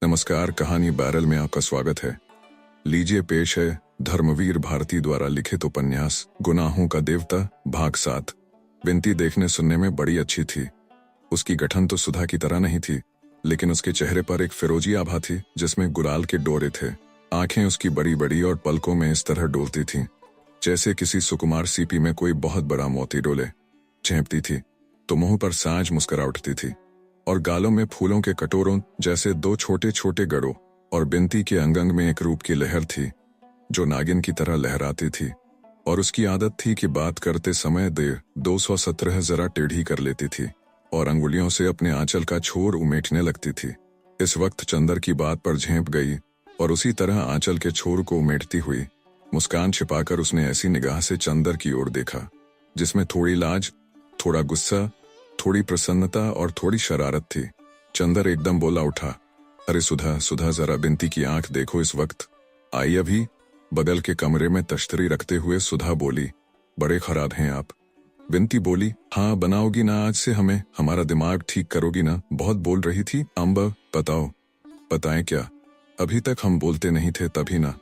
नमस्कार, कहानी बैरल में आपका स्वागत है। लीजिए पेश है धर्मवीर भारती द्वारा लिखित उपन्यास गुनाहों का देवता भाग 7। बिनती देखने सुनने में बड़ी अच्छी थी। उसकी गठन तो सुधा की तरह नहीं थी, लेकिन उसके चेहरे पर एक फिरोजी आभा थी जिसमें गुलाल के डोरे थे। आंखें उसकी बड़ी बड़ी और पलकों में इस तरह डोलती थीं जैसे किसी सुकुमार सीपी में कोई बहुत बड़ा मोती डोले। चेंपती थी तो मुंह पर साँझ मुस्कुरा उठती थी और गालों में फूलों के कटोरों जैसे दो छोटे छोटे गड़ों, और बिनती के अंग में एक रूप की लहर थी जो नागिन की तरह लहराती थी। और उसकी आदत थी कि बात करते समय 217 जरा टेढ़ी कर लेती थी और अंगुलियों से अपने आंचल का छोर उमेटने लगती थी। इस वक्त चंदर की बात पर झेंप गई और उसी तरह आंचल के छोर को उमेटती हुई मुस्कान छिपाकर उसने ऐसी निगाह से चंदर की ओर देखा जिसमें थोड़ी लाज, थोड़ा गुस्सा, थोड़ी प्रसन्नता और थोड़ी शरारत थी। चंदर एकदम बोला उठा, अरे सुधा सुधा, जरा बिनती की आंख देखो, इस वक्त आई अभी। बगल के कमरे में तश्तरी रखते हुए सुधा बोली, बड़े खराब हैं आप। बिनती बोली, हाँ बनाओगी ना आज से हमें, हमारा दिमाग ठीक करोगी ना। बहुत बोल रही थी अम्बा, बताओ। बताएं क्या, अभी तक हम बोलते नहीं थे तभी ना।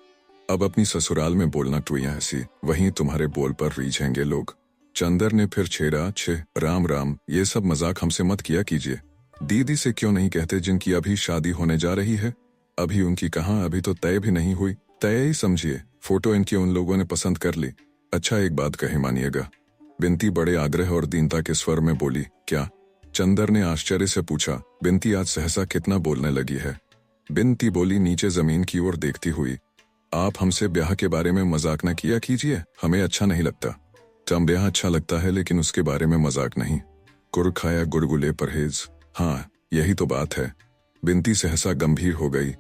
अब अपनी ससुराल में बोलना टुइयां ऐसी, वहीं तुम्हारे बोल पर रीझेंगे लोग। चंदर ने फिर छेड़ा, छे राम राम, ये सब मजाक हमसे मत किया कीजिए। दीदी से क्यों नहीं कहते जिनकी अभी शादी होने जा रही है। अभी उनकी कहाँ, अभी तो तय भी नहीं हुई। तय ही समझिए, फोटो इनकी उन लोगों ने पसंद कर ली। अच्छा एक बात कहे मानिएगा। बिनती बड़े आग्रह और दीनता के स्वर में बोली, क्या? चंदर ने आश्चर्य से पूछा। बिनती आज सहसा कितना बोलने लगी है। बिनती बोली नीचे जमीन की ओर देखती हुई, आप हमसे ब्याह के बारे में मजाक न किया कीजिए, हमें अच्छा नहीं लगता। तम ब्याह अच्छा लगता है लेकिन उसके बारे में मजाक नहीं। गुड़ खाया गुड़गुले परहेज, हाँ यही तो बात है। बिनती सहसा गंभीर हो गई।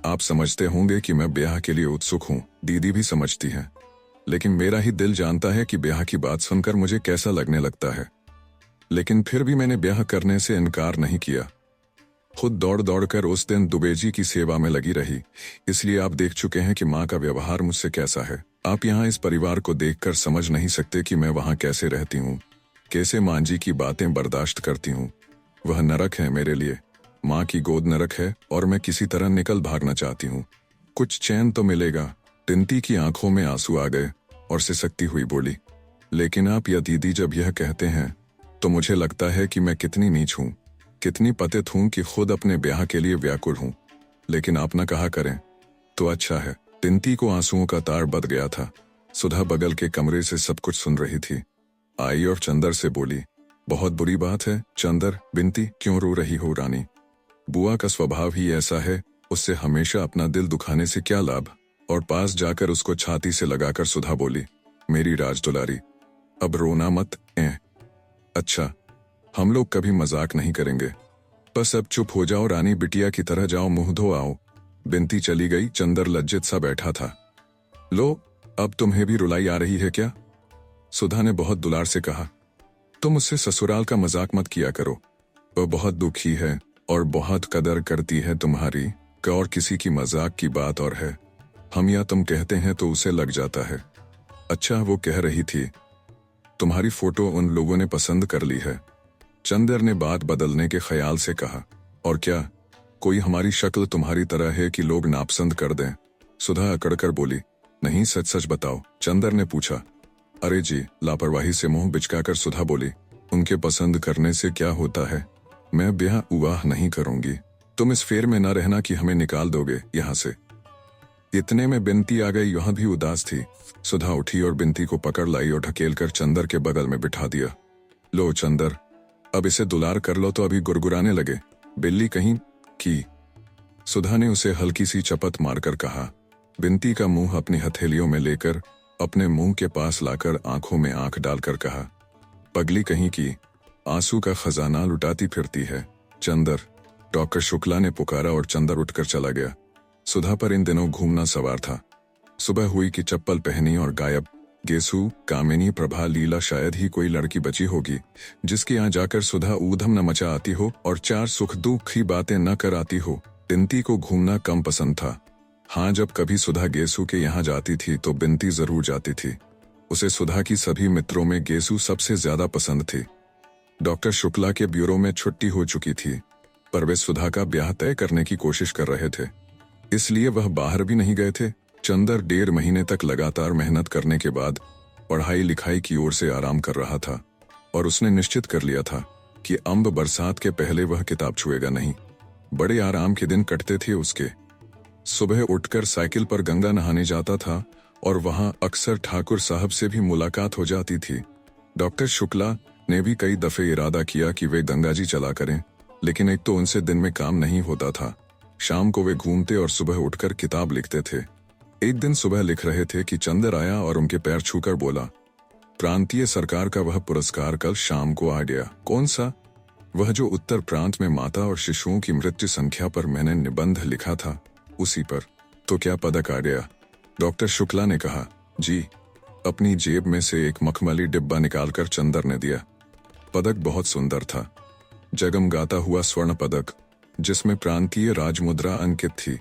आप समझते होंगे कि मैं ब्याह के लिए उत्सुक हूँ, दीदी भी समझती है, लेकिन मेरा ही दिल जानता है कि ब्याह की बात सुनकर मुझे कैसा लगने लगता है। लेकिन फिर भी मैंने ब्याह करने से इनकार नहीं किया। खुद दौड़ दौड़ कर उस दिन दुबेजी की सेवा में लगी रही, इसलिए आप देख चुके हैं कि माँ का व्यवहार मुझसे कैसा है। आप यहाँ इस परिवार को देखकर समझ नहीं सकते कि मैं वहाँ कैसे रहती हूँ, कैसे माँ जी की बातें बर्दाश्त करती हूँ। वह नरक है मेरे लिए, माँ की गोद नरक है और मैं किसी तरह निकल भागना चाहती हूँ। कुछ चैन तो मिलेगा। बिनती की आंखों में आंसू आ गए और सिसकती हुई बोली, लेकिन आप या दीदी जब यह कहते हैं तो मुझे लगता है कि मैं कितनी नीच हूँ, कितनी पतित हूँ कि खुद अपने ब्याह के लिए व्याकुल हूँ। लेकिन आप न कहा करें तो अच्छा है। बिनती को आंसुओं का तार बंध गया था। सुधा बगल के कमरे से सब कुछ सुन रही थी। आई और चंदर से बोली, बहुत बुरी बात है चंदर। बिनती, क्यों रो रही हो रानी? बुआ का स्वभाव ही ऐसा है, उससे हमेशा अपना दिल दुखाने से क्या लाभ। और पास जाकर उसको छाती से लगाकर सुधा बोली, मेरी राजदुलारी, अब रोना मत। अच्छा, हम लोग कभी मजाक नहीं करेंगे, बस अब चुप हो जाओ रानी, बिटिया की तरह जाओ, मुंह धो आओ। बिनती चली गई। चंदर लज्जित सा बैठा था। लो, अब तुम्हें भी रुलाई आ रही है क्या? सुधा ने बहुत दुलार से कहा, तुम उससे ससुराल का मजाक मत किया करो, वह बहुत दुखी है और बहुत कदर करती है तुम्हारी। और किसी की मजाक की बात और है, हम या तुम कहते हैं तो उसे लग जाता है। अच्छा, वो कह रही थी तुम्हारी फोटो उन लोगों ने पसंद कर ली है। चंदर ने बात बदलने के ख्याल से कहा, और क्या कोई हमारी शक्ल तुम्हारी तरह है कि लोग नापसंद कर दें? सुधा अकड़कर बोली, नहीं सच सच बताओ। चंदर ने पूछा। अरे जी, लापरवाही से मुंह बिचकाकर सुधा बोली, उनके पसंद करने से क्या होता है, मैं ब्याह उवाह नहीं करूंगी। तुम इस फेर में न रहना कि हमें निकाल दोगे यहाँ से। इतने में बिनती आ गई, यहाँ भी उदास थी। सुधा उठी और बिनती को पकड़ लाई और ढकेलकर चंदर के बगल में बिठा दिया। लो चंदर, अब इसे दुलार कर लो तो अभी गुरगुराने लगे, बिल्ली कहीं की। सुधा ने उसे हल्की सी चपत मारकर कहा। बिनती का मुंह अपनी हथेलियों में लेकर अपने मुंह के पास लाकर आंखों में आंख डालकर कहा, पगली कहीं की, आंसू का खजाना लुटाती फिरती है। चंदर, डॉक्टर शुक्ला ने पुकारा और चंदर उठकर चला गया। सुधा पर इन दिनों घूमना सवार था। सुबह हुई कि चप्पल पहनी और गायब। गेसु, कामिनी, प्रभा, लीला, शायद ही कोई लड़की बची होगी जिसके यहाँ जाकर सुधा ऊधम न मचा आती हो और चार सुख दुख की बातें न कर आती हो। बिनती को घूमना कम पसंद था। हाँ, जब कभी सुधा गेसु के यहाँ जाती थी तो बिनती जरूर जाती थी। उसे सुधा की सभी मित्रों में गेसु सबसे ज्यादा पसंद थी। डॉक्टर शुक्ला के ब्यूरो में छुट्टी हो चुकी थी। पर वे सुधा का ब्याह तय करने की कोशिश कर रहे थे, इसलिए वह बाहर भी नहीं गए थे। चंदर 1.5 महीने तक लगातार मेहनत करने के बाद पढ़ाई लिखाई की ओर से आराम कर रहा था और उसने निश्चित कर लिया था कि अम्ब बरसात के पहले वह किताब छुएगा नहीं। बड़े आराम के दिन कटते थे उसके। सुबह उठकर साइकिल पर गंगा नहाने जाता था और वहां अक्सर ठाकुर साहब से भी मुलाकात हो जाती थी। डॉक्टर शुक्ला ने भी कई दफे इरादा किया कि वे गंगा जी चला करें, लेकिन एक तो उनसे दिन में काम नहीं होता था। शाम को वे घूमते और सुबह उठकर किताब लिखते थे। एक दिन सुबह लिख रहे थे कि चंदर आया और उनके पैर छूकर बोला, प्रांतीय सरकार का वह पुरस्कार कल शाम को आ गया। कौन सा? वह जो उत्तर प्रांत में माता और शिशुओं की मृत्यु संख्या पर मैंने निबंध लिखा था, उसी पर। तो क्या पदक आ गया? डॉक्टर शुक्ला ने कहा, जी। अपनी जेब में से एक मखमली डिब्बा निकालकर चंदर ने दिया। पदक बहुत सुंदर था, जगमगाता हुआ स्वर्ण पदक जिसमें प्रांतीय राजमुद्रा अंकित थी।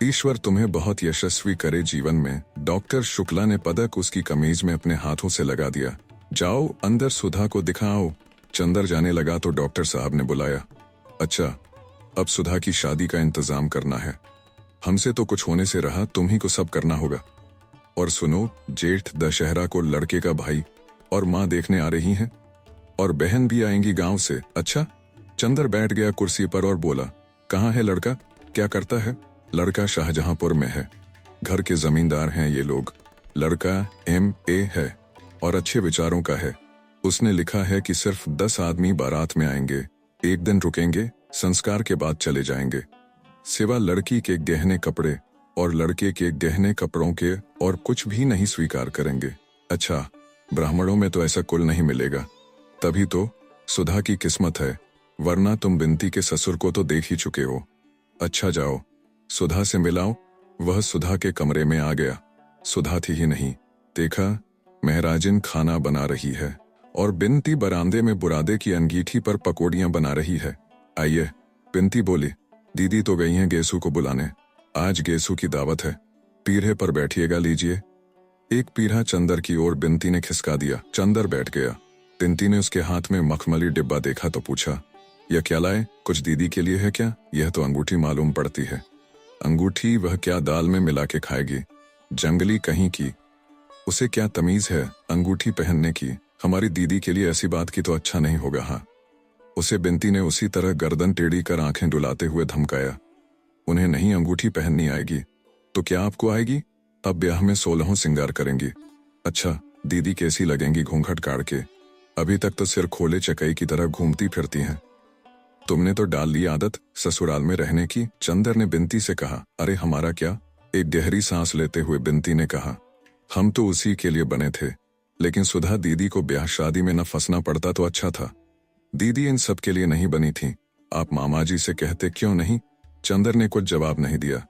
ईश्वर तुम्हें बहुत यशस्वी करे जीवन में। डॉक्टर शुक्ला ने पदक उसकी कमीज में अपने हाथों से लगा दिया। जाओ अंदर सुधा को दिखाओ। चंदर जाने लगा तो डॉक्टर साहब ने बुलाया, अच्छा अब सुधा की शादी का इंतजाम करना है। हमसे तो कुछ होने से रहा, तुम्ही को सब करना होगा। और सुनो, जेठ दशहरा को लड़के का भाई और माँ देखने आ रही हैं और बहन भी आएंगी गांव से। अच्छा। चंदर बैठ गया कुर्सी पर और बोला, कहाँ है लड़का? क्या करता है? लड़का शाहजहांपुर में है, घर के जमींदार हैं ये लोग। लड़का MA है और अच्छे विचारों का है। उसने लिखा है कि सिर्फ 10 आदमी बारात में आएंगे, एक दिन रुकेंगे, संस्कार के बाद चले जाएंगे। सिवा लड़की के गहने कपड़े और लड़के के गहने कपड़ों के और कुछ भी नहीं स्वीकार करेंगे। अच्छा, ब्राह्मणों में तो ऐसा कुल नहीं मिलेगा। तभी तो सुधा की किस्मत है, वरना तुम बिनती के ससुर को तो देख ही चुके हो। अच्छा जाओ, सुधा से मिलाओ। वह सुधा के कमरे में आ गया। सुधा थी ही नहीं। देखा, महराजिन खाना बना रही है और बिनती बरामदे में बुरादे की अंगीठी पर पकौड़ियां बना रही है। आइए। बिनती बोली, दीदी तो गई हैं गेसू को बुलाने, आज गेसू की दावत है, पीढ़े पर बैठिएगा, लीजिए। एक पीढ़ा चंदर की ओर बिनती ने खिसका दिया। चंदर बैठ गया। बिनती ने उसके हाथ में मखमली डिब्बा देखा तो पूछा, यह क्या लाए? कुछ दीदी के लिए है क्या? यह तो अंगूठी मालूम पड़ती है। अंगूठी वह क्या दाल में मिला के खाएगी? जंगली कहीं की, उसे क्या तमीज है अंगूठी पहनने की? हमारी दीदी के लिए ऐसी बात की तो अच्छा नहीं होगा। हाँ, उसे बिनती ने उसी तरह गर्दन टेढ़ी कर आंखें डुलाते हुए धमकाया। उन्हें नहीं अंगूठी पहननी आएगी तो क्या आपको आएगी? अब ब्याह में 16 सिंगार करेंगी। अच्छा, दीदी कैसी लगेंगी घूंघट काढ़ के? अभी तक तो सिर खोले चकई की तरह घूमती फिरती हैं। तुमने तो डाल ली आदत ससुराल में रहने की। चंदर ने बिनती से कहा। अरे हमारा क्या? एक गहरी सांस लेते हुए बिनती ने कहा, हम तो उसी के लिए बने थे, लेकिन सुधा दीदी को ब्याह शादी में न फंसना पड़ता तो अच्छा था। दीदी इन सब के लिए नहीं बनी थी। आप मामा जी से कहते क्यों नहीं? चंदर ने कुछ जवाब नहीं दिया,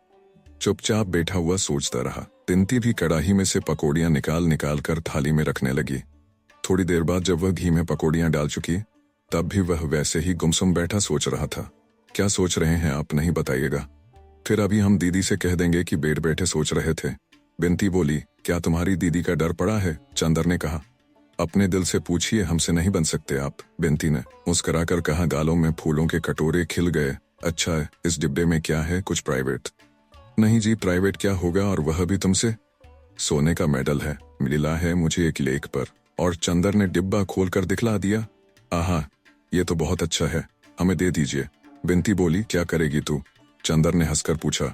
चुपचाप बैठा हुआ सोचता रहा। बिनती भी कड़ाही में से पकौड़ियां निकाल निकाल कर थाली में रखने लगी। थोड़ी देर बाद जब वह घी में पकौड़ियां डाल चुकी, तब भी वह वैसे ही गुमसुम बैठा सोच रहा था। क्या सोच रहे हैं आप, नहीं बताइएगा? फिर अभी हम दीदी से कह देंगे कि बैठ बैठे सोच रहे थे। बिनती बोली, क्या तुम्हारी दीदी का डर पड़ा है? चंदर ने कहा, अपने दिल से पूछिए, हमसे नहीं बन सकते आप। बिनती ने मुस्कुराकर कहा, गालों में फूलों के कटोरे खिल गए। अच्छा, इस डिब्बे में क्या है? कुछ प्राइवेट? नहीं जी, प्राइवेट क्या होगा, और वह भी तुमसे? सोने का मेडल है, मिला है मुझे एक लेख पर। और चंदर ने डिब्बा खोलकर दिखला दिया। आहा, ये तो बहुत अच्छा है, हमें दे दीजिए। बिनती बोली, क्या करेगी तू? चंदर ने हंसकर पूछा,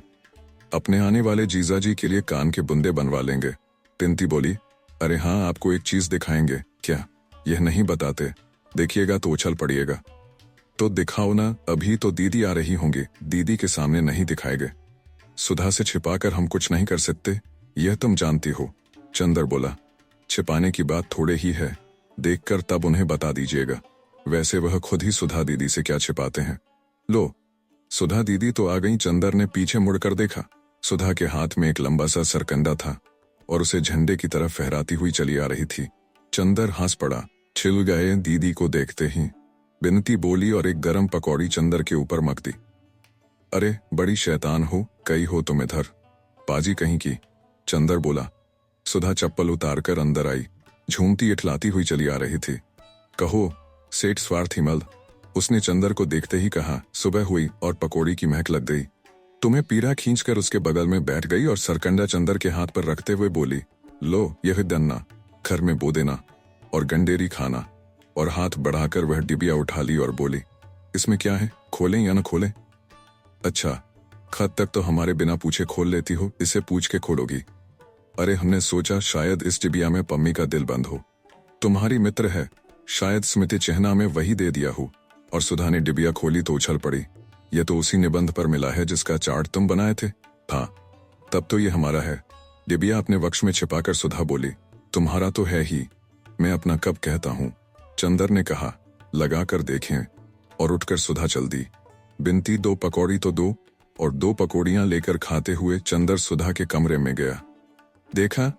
अपने आने वाले जीजा जी के लिए कान के बुंदे बनवा लेंगे। बिनती बोली, अरे हाँ, आपको एक चीज दिखाएंगे। क्या? यह नहीं बताते, देखिएगा तो उछल पड़िएगा। तो दिखाओ ना, अभी तो दीदी आ रही होंगी, दीदी के सामने नहीं दिखाएंगे। सुधा से छिपाकर हम कुछ नहीं कर सकते, यह तुम जानती हो। चंदर बोला, छिपाने की बात थोड़े ही है, देखकर तब उन्हें बता दीजिएगा। वैसे वह खुद ही सुधा दीदी से क्या छिपाते हैं। लो, सुधा दीदी तो आ गई। चंदर ने पीछे मुड़कर देखा। सुधा के हाथ में एक लंबा सा सरकंडा था और उसे झंडे की तरफ फहराती हुई चली आ रही थी। चंदर हंस पड़ा, छिल गए दीदी को देखते ही। बिनती बोली और एक गरम पकौड़ी चंदर के ऊपर मक दी। अरे बड़ी शैतान हो, कई हो तुम इधर, पाजी कहीं की। चंदर बोला। सुधा चप्पल उतारकर अंदर आई, झूमती इठलाती हुई चली आ रही थी। कहो सेठ स्वार्थी मल, उसने चंदर को देखते ही कहा, सुबह हुई और पकौड़ी की महक लग गई। तुम्हें पीढ़ा खींचकर उसके बगल में बैठ गई और सरकंडा चंदर के हाथ पर रखते हुए बोली, लो यह दन्ना घर में बो देना और गंडेरी खाना। और हाथ बढ़ाकर वह डिबिया उठा ली और बोली, इसमें क्या है, खोलें या न खोलें? अच्छा, खत तक तो हमारे बिना पूछे खोल लेती हो, इसे पूछ के खोलोगी? अरे हमने सोचा शायद इस डिबिया में पम्मी का दिल बंद हो। तुम्हारी मित्र है, शायद स्मृति चिन्ह में वही दे दिया हो। और सुधा ने डिबिया खोली तो उछल पड़ी, यह तो उसी निबंध पर मिला है जिसका चार्ट तुम बनाए थे। हाँ, तब तो ये हमारा है। डिबिया अपने वक्ष में छिपाकर सुधा बोली, तुम्हारा तो है ही, मैं अपना कब कहता हूँ। चंदर ने कहा, लगा कर देखें। और उठकर सुधा चल दी। बिनती, 2 पकौड़ी तो दो। और 2 पकौड़ियां लेकर खाते हुए चंदर सुधा के कमरे में गया। देखा,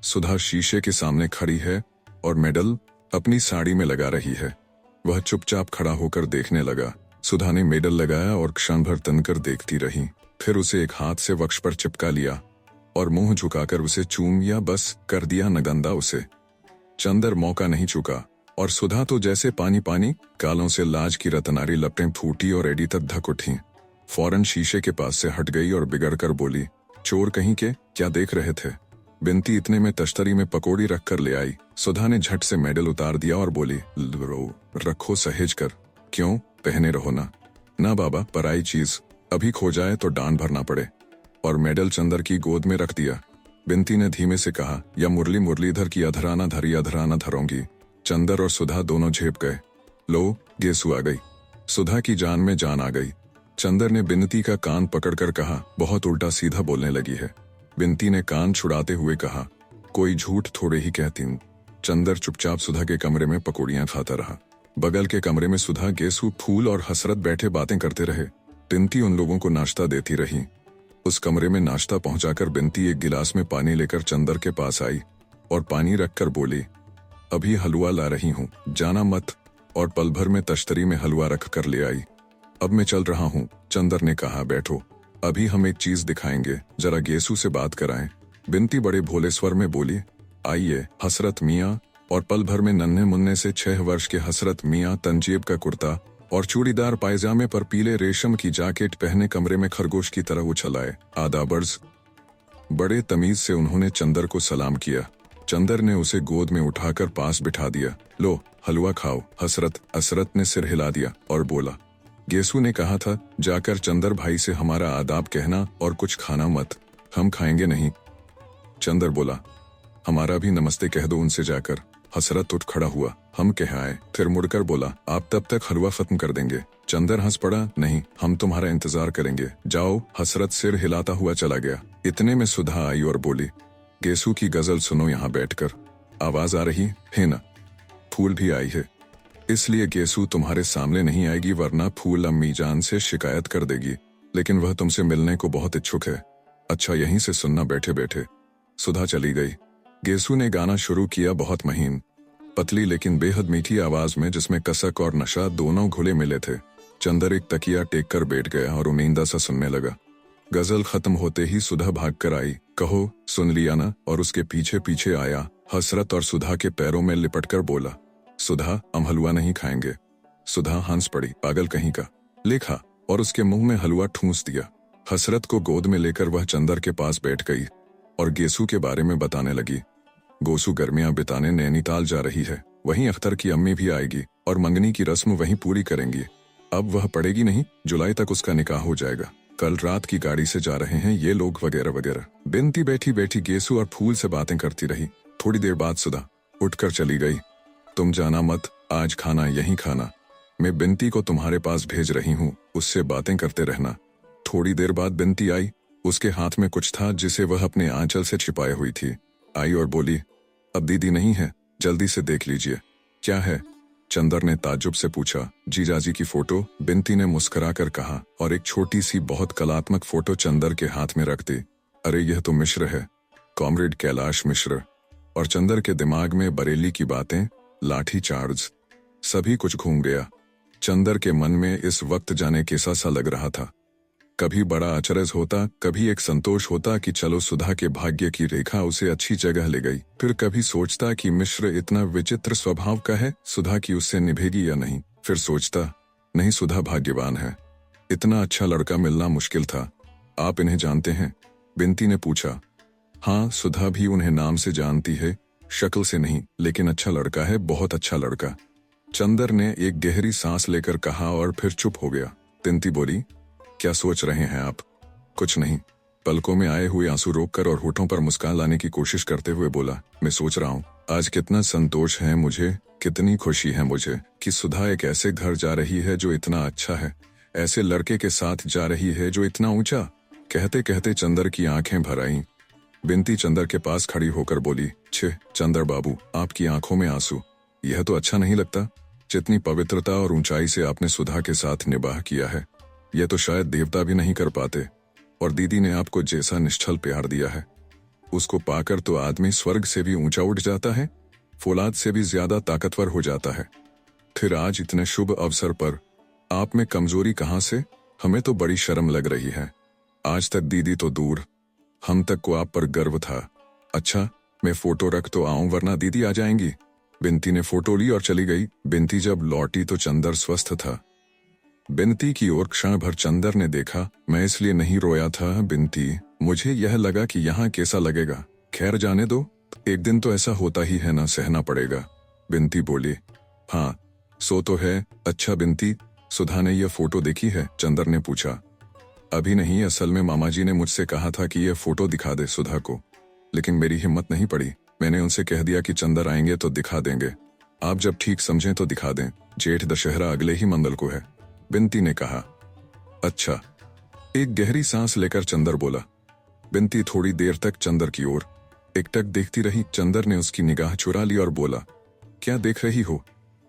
सुधा शीशे के सामने खड़ी है और मेडल अपनी साड़ी में लगा रही है। वह चुपचाप खड़ा होकर देखने लगा। सुधा ने मेडल लगाया और क्षण भर तनकर देखती रही, फिर उसे एक हाथ से वक्ष पर चिपका लिया और मुंह झुकाकर उसे चूम या बस कर दिया नगंदा उसे। चंदर मौका नहीं चुका और सुधा तो जैसे पानी पानी, गालों से लाज की रतनारी लपटें फूटी और एडी तक धक उठी। फौरन शीशे के पास से हट गई और बिगड़ कर बोली, चोर कहीं के, क्या देख रहे थे? बिनती इतने में तश्तरी में पकौड़ी रख कर ले आई। सुधा ने झट से मेडल उतार दिया और बोली, लो रखो सहेज कर। क्यों, पहने रहो ना। ना बाबा, पराई चीज, अभी खो जाए तो डांड भरना पड़े। और मेडल चंदर की गोद में रख दिया। बिनती ने धीमे से कहा, या मुरली मुरलीधर की अधराना धरी अधराना धरोंगी। चंदर और सुधा दोनों झेप गए। लो, गेसू आ गई। सुधा की जान में जान आ गई। चंदर ने बिनती का कान पकड़कर कहा, बहुत उल्टा सीधा बोलने लगी है। बिनती ने कान छुड़ाते हुए कहा, कोई झूठ थोड़े ही कहती हूँ। चंदर चुपचाप सुधा के कमरे में पकौड़ियां खाता रहा। बगल के कमरे में सुधा, गेसू, फूल और हसरत बैठे बातें करते रहे। बिनती उन लोगों को नाश्ता देती रही। उस कमरे में नाश्ता पहुंचाकर बिनती एक गिलास में पानी लेकर चंदर के पास आई और पानी रखकर बोली, अभी हलवा ला रही हूँ, जाना मत। और पल भर में तश्तरी में हलवा रख कर ले आई। अब मैं चल रहा हूँ। चंदर ने कहा, बैठो, अभी हम एक चीज दिखाएंगे, जरा गेसू से बात कराएं। बिनती बड़े भोले स्वर में बोली, आइए। हसरत मियाँ और पल भर में नन्हे मुन्ने से 6 वर्ष के हसरत मियाँ तंजेब का कुर्ता और चूड़ीदार पायजामे पर पीले रेशम की जैकेट पहने कमरे में खरगोश की तरह उछल आए। आदाबर्ज। बड़े तमीज से उन्होंने चंदर को सलाम किया। चंदर ने उसे गोद में उठाकर पास बिठा दिया। लो, हलवा खाओ। हसरत ने सिर हिला दिया और बोला, गेसू ने कहा था जाकर चंदर भाई से हमारा आदाब कहना और कुछ खाना मत। हम खाएंगे नहीं। चंदर बोला, हमारा भी नमस्ते कह दो उनसे जाकर। हसरत उठ खड़ा हुआ, हम कह आए। फिर मुड़कर बोला, आप तब तक हलवा खत्म कर देंगे? चंदर हंस पड़ा, नहीं, हम तुम्हारा इंतजार करेंगे, जाओ। हसरत सिर हिलाता हुआ चला गया। इतने में सुधा आई और बोली, गेसू की गजल सुनो यहाँ बैठकर। आवाज आ रही है ना? फूल भी आई है, इसलिए गेसू तुम्हारे सामने नहीं आएगी, वरना फूल अम्मी जान से शिकायत कर देगी। लेकिन वह तुमसे मिलने को बहुत इच्छुक है। अच्छा, यहीं से सुनना बैठे बैठे। सुधा चली गई। गेसू ने गाना शुरू किया, बहुत महीन, पतली लेकिन बेहद मीठी आवाज में, जिसमें कसक और नशा दोनों घुले मिले थे। चंदर एक तकिया टेक कर बैठ गया और उम्मीदा सा सुनने लगा। गजल खत्म होते ही सुधा भाग कर आई। कहो, सुन लिया ना? और उसके पीछे पीछे आया। हसरत और सुधा के पैरों में लिपटकर बोला, सुधा, हम हलवा नहीं खाएंगे। सुधा हंस पड़ी, पागल कहीं का। लेखा और उसके मुंह में हलवा ठूंस दिया। हसरत को गोद में लेकर वह चंदर के पास बैठ गई और गेसू के बारे में बताने लगी। गोसू गर्मियां बिताने नैनीताल जा रही है। वहीं अख्तर की अम्मी भी आएगी और मंगनी की रस्म वहीं पूरी करेंगी। अब वह पड़ेगी नहीं, जुलाई तक उसका निकाह हो जाएगा। कल रात की गाड़ी से जा रहे हैं ये लोग, वगैरह वगैरह। बिनती बैठी बैठी गेसू और फूल से बातें करती रही। थोड़ी देर बाद सुधा उठकर चली गई। तुम जाना मत, आज खाना यहीं खाना। मैं बिनती को तुम्हारे पास भेज रही हूँ, उससे बातें करते रहना। थोड़ी देर बाद बिनती आई। उसके हाथ में कुछ था जिसे वह अपने आंचल से छिपाए हुई थी। आई और बोली, अब दीदी नहीं है, जल्दी से देख लीजिए। क्या है? चंदर ने ताज्जुब से पूछा। जीजाजी की फोटो, बिनती ने मुस्कुराकर कहा और एक छोटी सी बहुत कलात्मक फोटो चंदर के हाथ में रख दी। अरे यह तो मिश्र है, कॉमरेड कैलाश मिश्र। और चंदर के दिमाग में बरेली की बातें, लाठी चार्ज, सभी कुछ घूम गया। चंदर के मन में इस वक्त जाने कैसा सा लग रहा था। कभी बड़ा अचरज होता, कभी एक संतोष होता कि चलो सुधा के भाग्य की रेखा उसे अच्छी जगह ले गई। फिर कभी सोचता कि मिश्र इतना विचित्र स्वभाव का है, सुधा की उससे निभेगी या नहीं। फिर सोचता नहीं, सुधा भाग्यवान है, इतना अच्छा लड़का मिलना मुश्किल था। आप इन्हें जानते हैं? बिंती ने पूछा। हाँ, सुधा भी उन्हें नाम से जानती है, शक्ल से नहीं, लेकिन अच्छा लड़का है, बहुत अच्छा लड़का। चंदर ने एक गहरी सांस लेकर कहा और फिर चुप हो गया। बिंती बोली, क्या सोच रहे हैं आप? कुछ नहीं। पलकों में आए हुए आंसू रोककर और होठों पर मुस्कान लाने की कोशिश करते हुए बोला, मैं सोच रहा हूँ आज कितना संतोष है मुझे, कितनी खुशी है मुझे कि सुधा एक ऐसे घर जा रही है जो इतना अच्छा है, ऐसे लड़के के साथ जा रही है जो इतना ऊंचा। कहते कहते चंदर की आंखें भर आईं। बिंती चंदर के पास खड़ी होकर बोली, छे चंदर बाबू, आपकी आंखों में आंसू, यह तो अच्छा नहीं लगता। जितनी पवित्रता और ऊंचाई से आपने सुधा के साथ निबाह किया है, यह तो शायद देवता भी नहीं कर पाते। और दीदी ने आपको जैसा निश्चल प्यार दिया है, उसको पाकर तो आदमी स्वर्ग से भी ऊंचा उठ जाता है, फौलाद से भी ज्यादा ताकतवर हो जाता है। फिर आज इतने शुभ अवसर पर आप में कमजोरी कहाँ से? हमें तो बड़ी शर्म लग रही है। आज तक दीदी तो दूर, हम तक को आप पर गर्व था। अच्छा, मैं फोटो रख तो आऊं, वरना दीदी आ जाएंगी। बिंती ने फोटो ली और चली गई। बिंती जब लौटी तो चंदर स्वस्थ था। बिंती की ओर क्षण भर चंदर ने देखा। मैं इसलिए नहीं रोया था बिंती, मुझे यह लगा कि यहाँ कैसा लगेगा। खैर जाने दो, एक दिन तो ऐसा होता ही है ना, सहना पड़ेगा। बिंती बोली, हाँ सो तो है। अच्छा बिंती, सुधा ने यह फोटो देखी है? चंदर ने पूछा। अभी नहीं, असल में मामा जी ने मुझसे कहा था कि यह फोटो दिखा दे सुधा को, लेकिन मेरी हिम्मत नहीं पड़ी। मैंने उनसे कह दिया कि चंदर आएंगे तो दिखा देंगे, आप जब ठीक समझें तो दिखा दें। जेठ दशहरा अगले ही मंगल को है। बिंती ने कहा। अच्छा। एक गहरी सांस लेकर चंदर बोला। बिंती थोड़ी देर तक चंदर की ओर एकटक देखती रही। चंदर ने उसकी निगाह चुरा ली और बोला, क्या देख रही हो?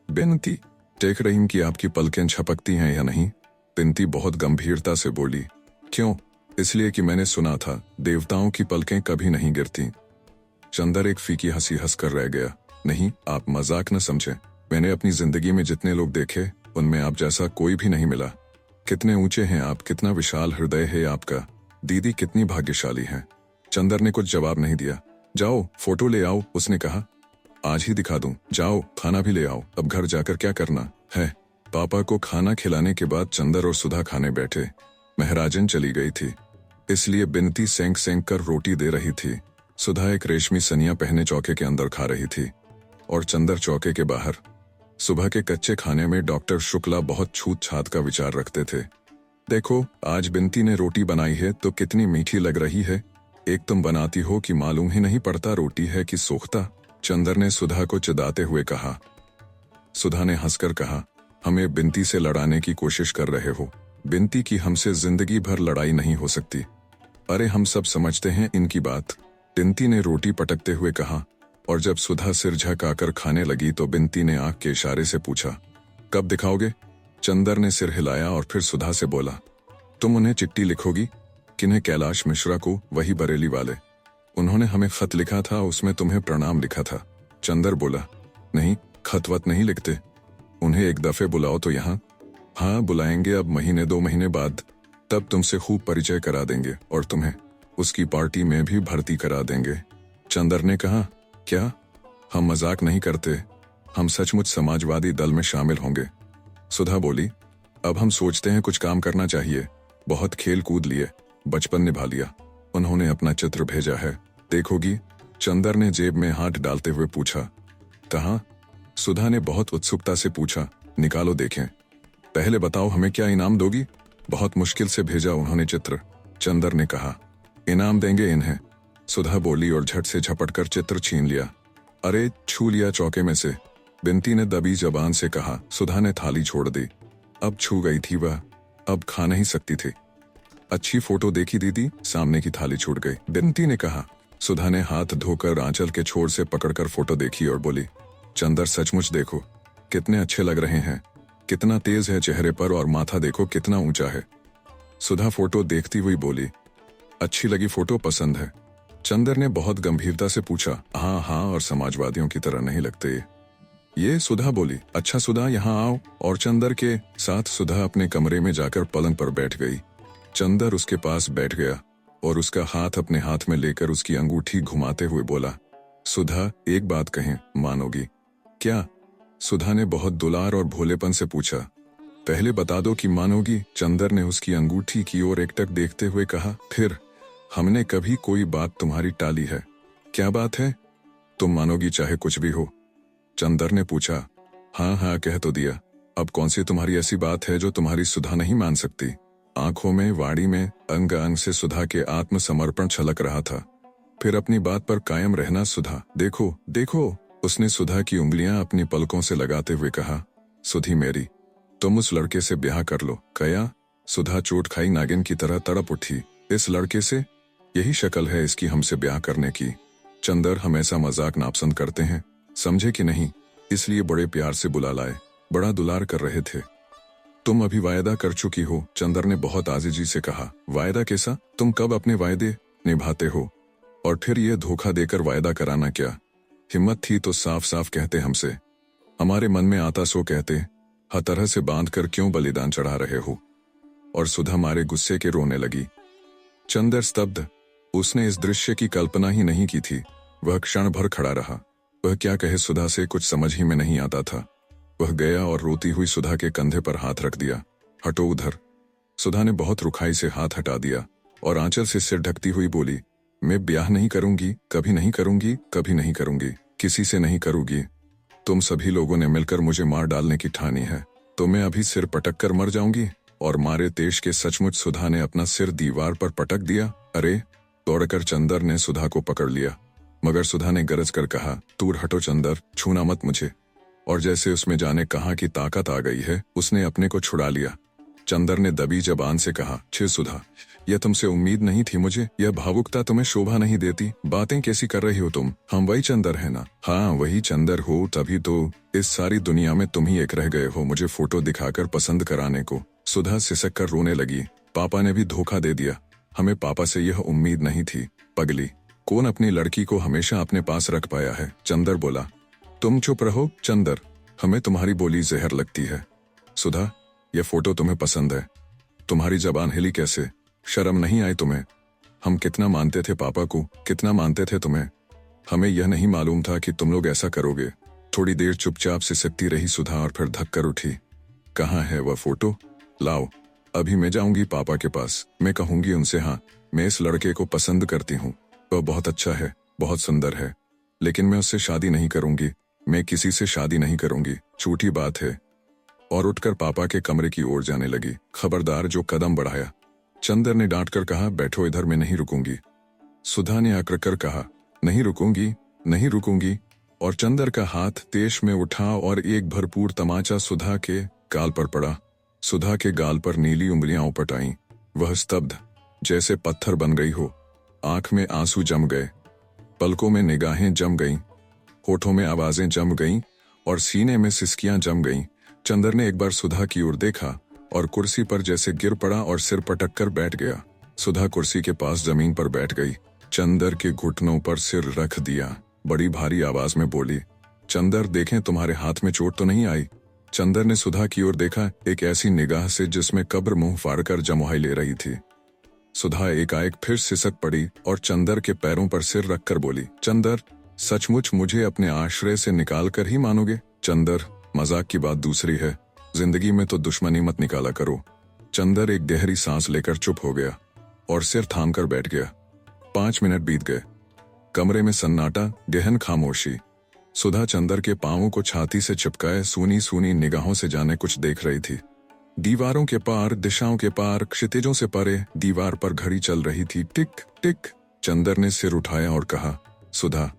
बिंती, देख रही हूं कि आपकी पलकें झपकती हैं या नहीं। बिंती बहुत गंभीरता से बोली, क्यों? इसलिए कि मैंने सुना था देवताओं की पलकें कभी नहीं गिरती। चंदर एक फीकी हंसी हंसकर रह गया। नहीं, आप मजाक न समझें, मैंने अपनी जिंदगी में जितने लोग देखे उनमें आप जैसा कोई भी नहीं मिला। कितने ऊंचे हैं आप, कितना विशाल हृदय है आपका। दीदी कितनी भाग्यशाली हैं। चंदर ने कुछ जवाब नहीं दिया। जाओ फोटो ले आओ, उसने कहा। आज ही दिखा दूं। जाओ खाना भी ले आओ। अब घर जाकर क्या करना है? पापा को खाना खिलाने के बाद चंदर और सुधा खाने बैठे। महराजन चली गई थी, इसलिए बिनती सेंक सेंक कर रोटी दे रही थी। सुधा एक रेशमी सनिया पहने चौके के अंदर खा रही थी और चंदर चौके के बाहर। सुबह के कच्चे खाने में डॉक्टर शुक्ला बहुत छूत छात का विचार रखते थे। देखो आज बिनती ने रोटी बनाई है तो कितनी मीठी लग रही है। एक तुम बनाती हो कि मालूम ही नहीं पड़ता रोटी है कि सोख्ता। चंदर ने सुधा को चिढ़ाते हुए कहा। सुधा ने हंसकर कहा, हमें बिनती से लड़ाने की कोशिश कर रहे हो। बिनती की हमसे जिंदगी भर लड़ाई नहीं हो सकती। अरे हम सब समझते हैं इनकी बात। बिनती ने रोटी पटकते हुए कहा। और जब सुधा सिर झुकाकर खाने लगी तो बिनती ने आंख के इशारे से पूछा, कब दिखाओगे? चंदर ने सिर हिलाया और फिर सुधा से बोला, तुम उन्हें चिट्ठी लिखोगी? किन्हें? कैलाश मिश्रा को, वही बरेली वाले। उन्होंने हमें खत लिखा था, उसमें तुम्हें प्रणाम लिखा था। चंदर बोला, नहीं खतवत नहीं लिखते, उन्हें एक दफे बुलाओ तो यहाँ। हाँ बुलाएंगे, अब महीने 2 महीने बाद, तब तुमसे खूब परिचय करा देंगे और तुम्हें उसकी पार्टी में भी भर्ती करा देंगे। चंदर ने कहा, क्या? हम मजाक नहीं करते, हम सचमुच समाजवादी दल में शामिल होंगे। सुधा बोली, अब हम सोचते हैं कुछ काम करना चाहिए। बहुत खेल कूद लिए, बचपन निभा लिया। उन्होंने अपना चित्र भेजा है, देखोगी? चंदर ने जेब में हाथ डालते हुए पूछा। कहाँ? सुधा ने बहुत उत्सुकता से पूछा। निकालो देखें। पहले बताओ हमें क्या इनाम दोगी? बहुत मुश्किल से भेजा उन्होंने चित्र। चंदर ने कहा, इनाम देंगे इन्हें। सुधा बोली और झट से झपटकर चित्र छीन लिया। अरे छू लिया चौके में से, बिनती ने दबी जबान से कहा। सुधा ने थाली छोड़ दी। अब छू गई थी वह, अब खा नहीं सकती थी। अच्छी फोटो देखी दीदी? सामने की थाली छूट गई, बिनती ने कहा। सुधा ने हाथ धोकर आंचल के छोर से पकड़कर फोटो देखी और बोली, चंदर सचमुच देखो कितने अच्छे लग रहे हैं, कितना तेज है चेहरे पर और माथा देखो कितना ऊंचा है। सुधा फोटो देखती हुई बोली, अच्छी लगी फोटो, पसंद है? चंदर ने बहुत गंभीरता से पूछा। हाँ हाँ, और समाजवादियों की तरह नहीं लगते ये। सुधा बोली, अच्छा सुधा यहाँ आओ। और चंदर के साथ सुधा अपने कमरे में जाकर पलंग पर बैठ गई। चंदर उसके पास बैठ गया और उसका हाथ अपने हाथ में लेकर उसकी अंगूठी घुमाते हुए बोला, सुधा एक बात कहें, मानोगी? क्या? सुधा ने बहुत दुलार और भोलेपन से पूछा। पहले बता दो कि मानोगी। चंदर ने उसकी अंगूठी की ओर एकटक देखते हुए कहा। फिर हमने कभी कोई बात तुम्हारी टाली है? क्या बात है? तुम मानोगी चाहे कुछ भी हो। चंदर ने पूछा। हाँ हाँ कह तो दिया। अब कौन सी तुम्हारी ऐसी बात है जो तुम्हारी सुधा नहीं मान सकती? आंखों में, वाड़ी में, अंग अंग से सुधा के आत्मसमर्पण छलक रहा था। फिर अपनी बात पर कायम रहना। सुधा देखो देखो, उसने सुधा की उंगलियां अपनी पलकों से लगाते हुए कहा। सुधी मेरी, तुम उस लड़के से ब्याह कर लो। कया? सुधा चोट खाई नागिन की तरह तड़प उठी। इस लड़के से? यही शक्ल है इसकी हमसे ब्याह करने की। चंदर, हम ऐसा मजाक नापसंद करते हैं, समझे कि नहीं, इसलिए बड़े प्यार से बुला लाए, बड़ा दुलार कर रहे थे। तुम अभी वायदा कर चुकी हो। चंदर ने बहुत आजिजी से कहा। वायदा कैसा? तुम कब अपने वायदे निभाते हो? और फिर यह धोखा देकर वायदा कराना क्या? हिम्मत थी तो साफ साफ कहते हमसे। हमारे मन में आता सो कहते। हर तरह से बांध कर क्यों बलिदान चढ़ा रहे हो? और सुधा मारे गुस्से के रोने लगी। चंदर स्तब्ध। उसने इस दृश्य की कल्पना ही नहीं की थी। वह क्षण भर खड़ा रहा। वह क्या कहे सुधा से कुछ समझ ही में नहीं आता था। वह गया और रोती हुई सुधा के कंधे पर हाथ रख दिया। हटो उधर। सुधा ने बहुत रुखाई से हाथ हटा दिया और आंचल से सिर ढकती हुई बोली। मैं ब्याह नहीं करूंगी, कभी नहीं करूंगी, कभी नहीं करूंगी, किसी से नहीं करूंगी। तुम सभी लोगों ने मिलकर मुझे मार डालने की ठानी है, तो मैं अभी सिर पटक कर मर जाऊंगी। और मारे तेज के सचमुच सुधा ने अपना सिर दीवार पर पटक दिया। अरे! दौड़कर चंदर ने सुधा को पकड़ लिया, मगर सुधा ने गरज कर कहा। दूर हटो चंदर, छूना मत मुझे। और जैसे उसमें जाने कहाँ की ताकत आ गई है, उसने अपने को छुड़ा लिया। चंदर ने दबी जबान से कहा। छे सुधा, यह तुमसे उम्मीद नहीं थी मुझे। यह भावुकता तुम्हें शोभा नहीं देती। बातें कैसी कर रही हो तुम? हम वही चंदर है ना? हाँ वही चंदर हो, तभी तो इस सारी दुनिया में तुम ही एक रह गए हो मुझे फोटो दिखाकर पसंद कराने को। सुधा सिसक कर रोने लगी। पापा ने भी धोखा दे दिया। हमें पापा से यह उम्मीद नहीं थी। पगली, कौन अपनी लड़की को हमेशा अपने पास रख पाया है? चंदर बोला। तुम चुप रहो चंदर, हमें तुम्हारी बोली जहर लगती है। सुधा, यह फोटो तुम्हें पसंद है? तुम्हारी जबान हिली कैसे? शर्म नहीं आई तुम्हें? हम कितना मानते थे पापा को, कितना मानते थे तुम्हें। हमें यह नहीं मालूम था कि तुम लोग ऐसा करोगे। थोड़ी देर चुपचाप सिसकती रही सुधा और फिर धक कर उठी। कहाँ है वह फोटो? लाओ, अभी मैं जाऊंगी पापा के पास। मैं कहूंगी उनसे, हाँ मैं इस लड़के को पसंद करती हूँ, वह बहुत अच्छा है, बहुत सुंदर है, लेकिन मैं उससे शादी नहीं करूंगी। मैं किसी से शादी नहीं करूंगी, झूठी बात है। और उठकर पापा के कमरे की ओर जाने लगी। खबरदार जो कदम बढ़ाया। चंदर ने डांट कर कहा। बैठो इधर, मैं नहीं रुकूंगी। सुधा ने आकर कर कहा। नहीं रुकूंगी, नहीं रुकूंगी। और चंदर का हाथ तेज में उठा और एक भरपूर तमाचा सुधा के गाल पर पड़ा। सुधा के गाल पर नीली उंगलियां उपट आईं। वह स्तब्ध, जैसे पत्थर बन गई हो। आंख में आंसू जम गए, पलकों में निगाहें जम गईं, होठों में आवाजें जम गईं और सीने में सिसकियां जम गईं। चंदर ने एक बार सुधा की ओर देखा और कुर्सी पर जैसे गिर पड़ा और सिर पटक कर बैठ गया। सुधा कुर्सी के पास जमीन पर बैठ गई, चंदर के घुटनों पर सिर रख दिया, बड़ी भारी आवाज में बोली। चंदर, देखें तुम्हारे हाथ में चोट तो नहीं आई? चंदर ने सुधा की ओर देखा, एक ऐसी निगाह से जिसमें कब्र मुंह फाड़कर जमुहाई ले रही थी। सुधा एकाएक फिर सिसक पड़ी और चंदर के पैरों पर सिर रखकर बोली। चंदर, सचमुच मुझे अपने आश्रय से निकाल कर ही मानोगे? चंदर, मजाक की बात दूसरी है, जिंदगी में तो दुश्मनी मत निकाला करो। चंदर एक गहरी सांस लेकर चुप हो गया और सिर थाम कर बैठ गया। 5 मिनट बीत गए। कमरे में सन्नाटा, गहन खामोशी। सुधा चंदर के पांवों को छाती से चिपकाए सूनी सूनी निगाहों से जाने कुछ देख रही थी। दीवारों के पार, दिशाओं के पार, क्षितिजों से परे दीवार पर घड़ी चल रही थी। टिक टिक। चंदर ने सिर उठाया और कहा। सुधा,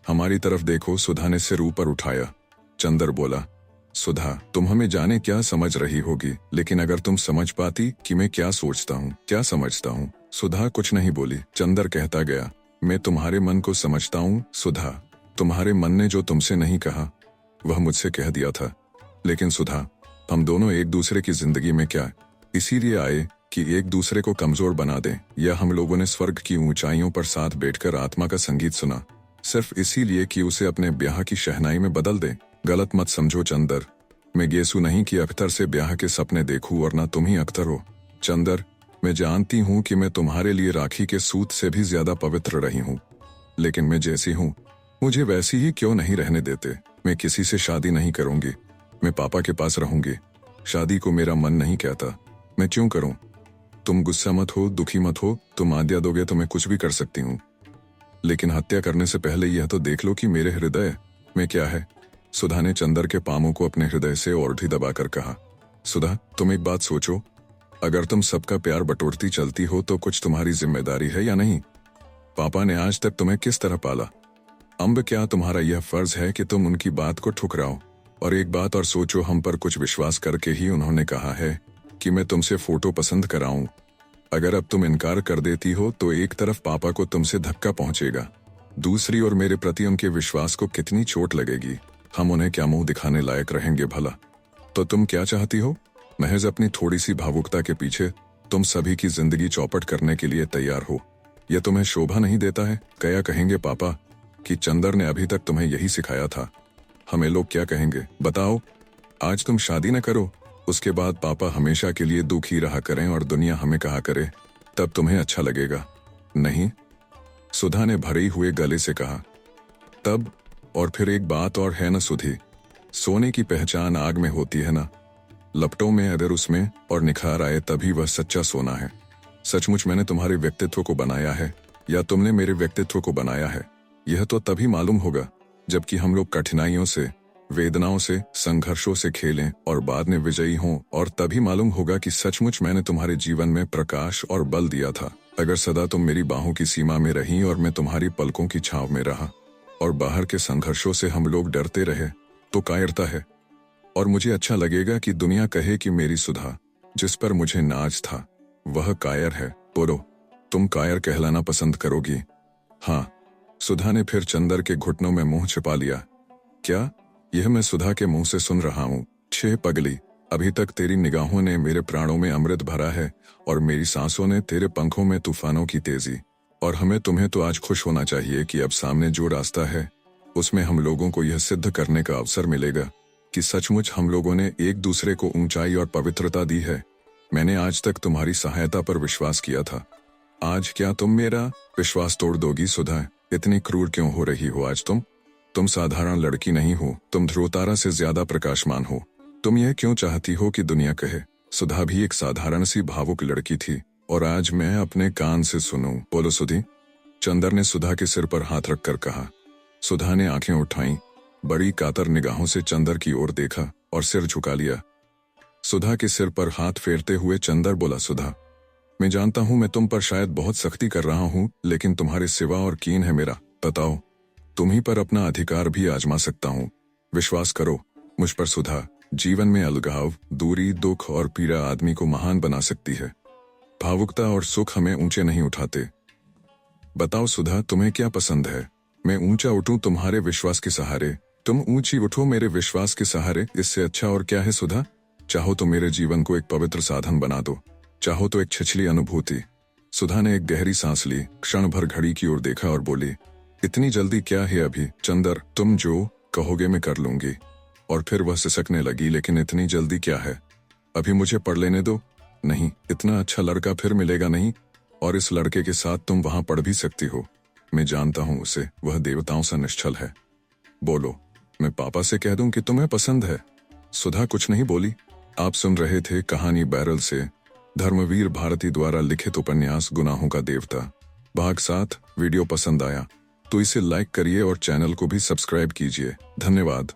हमारी तरफ देखो। सुधा ने सिर ऊपर उठाया। चंदर बोला। सुधा, तुम हमें जाने क्या समझ रही होगी, लेकिन अगर तुम समझ पाती कि मैं क्या सोचता हूँ, क्या समझता हूँ। सुधा कुछ नहीं बोली। चंदर कहता गया। मैं तुम्हारे मन को समझता हूँ सुधा। तुम्हारे मन ने जो तुमसे नहीं कहा वह मुझसे कह दिया था। लेकिन सुधा, हम दोनों एक दूसरे की जिंदगी में क्या इसीलिए आए कि एक दूसरे को कमजोर बना दें, या हम लोगों ने स्वर्ग की ऊंचाइयों पर साथ बैठकर आत्मा का संगीत सुना सिर्फ इसीलिए कि उसे अपने ब्याह की शहनाई में बदल दें? गलत मत समझो चंदर, मैं गेसू नहीं कि अख्तर से ब्याह के सपने देखूं और ना तुम ही अख्तर हो। चंदर, मैं जानती हूँ कि मैं तुम्हारे लिए राखी के सूत से भी ज्यादा पवित्र रही हूँ, लेकिन मैं जैसी हूँ मुझे वैसी ही क्यों नहीं रहने देते? मैं किसी से शादी नहीं करूंगी, मैं पापा के पास रहूंगी। शादी को मेरा मन नहीं कहता। मैं क्यों करूं? तुम गुस्सा मत हो, दुखी मत हो। तुम आज्ञा दोगे तो मैं कुछ भी कर सकती हूँ, लेकिन हत्या करने से पहले यह तो देख लो कि मेरे हृदय में क्या है। सुधा ने चंदर के पामों को अपने हृदय से और भी दबाकर कहा। सुधा, तुम एक बात सोचो, अगर तुम सबका प्यार बटोरती चलती हो तो कुछ तुम्हारी जिम्मेदारी है या नहीं? पापा ने आज तक तुम्हें किस तरह पाला? अम्ब, क्या तुम्हारा यह फर्ज है कि तुम उनकी बात को ठुकराओ? और एक बात और सोचो, हम पर कुछ विश्वास करके ही उन्होंने कहा है कि मैं तुमसे फोटो पसंद कराऊं। अगर अब तुम इनकार कर देती हो तो एक तरफ पापा को तुमसे धक्का पहुंचेगा, दूसरी ओर मेरे प्रति उनके विश्वास को कितनी चोट लगेगी। हम उन्हें क्या मुंह दिखाने लायक रहेंगे भला? तो तुम क्या चाहती हो? महज अपनी थोड़ी सी भावुकता के पीछे तुम सभी की जिंदगी चौपट करने के लिए तैयार हो? यह तुम्हें शोभा नहीं देता है? क्या कहेंगे पापा कि चंदर ने अभी तक तुम्हें यही सिखाया था? हमें लोग क्या कहेंगे बताओ? आज तुम शादी न करो, उसके बाद पापा हमेशा के लिए दुखी रहा करें और दुनिया हमें कहा करे, तब तुम्हें अच्छा लगेगा नहीं? सुधा ने भरे हुए गले से कहा। तब और फिर एक बात और है न सुधी, सोने की पहचान आग में होती है ना, लपटों में अगर उसमें और निखार आए तभी वह सच्चा सोना है। सचमुच मैंने तुम्हारे व्यक्तित्व को बनाया है या तुमने मेरे व्यक्तित्व को बनाया है, यह तो तभी मालूम होगा जबकि हम लोग कठिनाइयों से, वेदनाओं से, संघर्षों से खेलें और बाद में विजयी हों, और तभी मालूम होगा कि सचमुच मैंने तुम्हारे जीवन में प्रकाश और बल दिया था। अगर सदा तुम मेरी बाहों की सीमा में रही और मैं तुम्हारी पलकों की छांव में रहा और बाहर के संघर्षों से हम लोग डरते रहे तो कायरता है। और मुझे अच्छा लगेगा कि दुनिया कहे कि मेरी सुधा, जिस पर मुझे नाज था, वह कायर है। बोलो, तुम कायर कहलाना पसंद करोगी? हाँ। सुधा ने फिर चंदर के घुटनों में मुंह छिपा लिया। क्या? यह मैं सुधा के मुंह से सुन रहा हूँ? छे पगली, अभी तक तेरी निगाहों ने मेरे प्राणों में अमृत भरा है और मेरी सांसों ने तेरे पंखों में तूफानों की तेजी। और तुम्हें तो आज खुश होना चाहिए कि अब सामने जो रास्ता है उसमें हम लोगों को यह सिद्ध करने का अवसर मिलेगा कि सचमुच हम लोगों ने एक दूसरे को ऊंचाई और पवित्रता दी है। मैंने आज तक तुम्हारी सहायता पर विश्वास किया था, आज क्या तुम मेरा विश्वास तोड़ दोगी? सुधा, इतनी क्रूर क्यों हो रही हो आज तुम साधारण लड़की नहीं हो, तुम ध्रुवतारा से ज्यादा प्रकाशमान हो। तुम यह क्यों चाहती हो कि दुनिया कहे सुधा भी एक साधारण सी भावुक लड़की थी, और आज मैं अपने कान से सुनूं? बोलो सुधी। चंदर ने सुधा के सिर पर हाथ रखकर कहा। सुधा ने आंखें उठाईं, बड़ी कातर निगाहों से चंदर की ओर देखा और सिर झुका लिया। सुधा के सिर पर हाथ फेरते हुए चंदर बोला, सुधा, मैं जानता हूं मैं तुम पर शायद बहुत सख्ती कर रहा हूं, लेकिन तुम्हारे सिवा और कीन है मेरा। बताओ, तुम्हीं पर अपना अधिकार भी आजमा सकता हूं। विश्वास करो मुझ पर सुधा। जीवन में अलगाव, दूरी, दुख और पीड़ा आदमी को महान बना सकती है। भावुकता और सुख हमें ऊंचे नहीं उठाते। बताओ सुधा, तुम्हें क्या पसंद है? मैं ऊंचा उठूं तुम्हारे विश्वास के सहारे, तुम ऊंची उठो मेरे विश्वास के सहारे। इससे अच्छा और क्या है सुधा? चाहो तो मेरे जीवन को एक पवित्र साधन बना दो, चाहो तो एक छिछली अनुभूति। सुधा ने एक गहरी सांस ली, क्षण भर घड़ी की ओर देखा और बोली, इतनी जल्दी क्या है अभी? चंदर, तुम जो कहोगे मैं कर लूंगी। और फिर वह सिसकने लगी, लेकिन इतनी जल्दी क्या है? अभी मुझे पढ़ लेने दो। नहीं, इतना अच्छा लड़का फिर मिलेगा नहीं, और इस लड़के के साथ तुम वहां पढ़ भी सकती हो। मैं जानता हूं उसे, वह देवताओं सा निश्चल है। बोलो, मैं पापा से कह दूं कि तुम्हें पसंद है? सुधा कुछ नहीं बोली। आप सुन रहे थे कहानी बैरल से, धर्मवीर भारती द्वारा लिखित उपन्यास गुनाहों का देवता, भाग 7। वीडियो पसंद आया तो इसे लाइक करिए और चैनल को भी सब्सक्राइब कीजिए। धन्यवाद।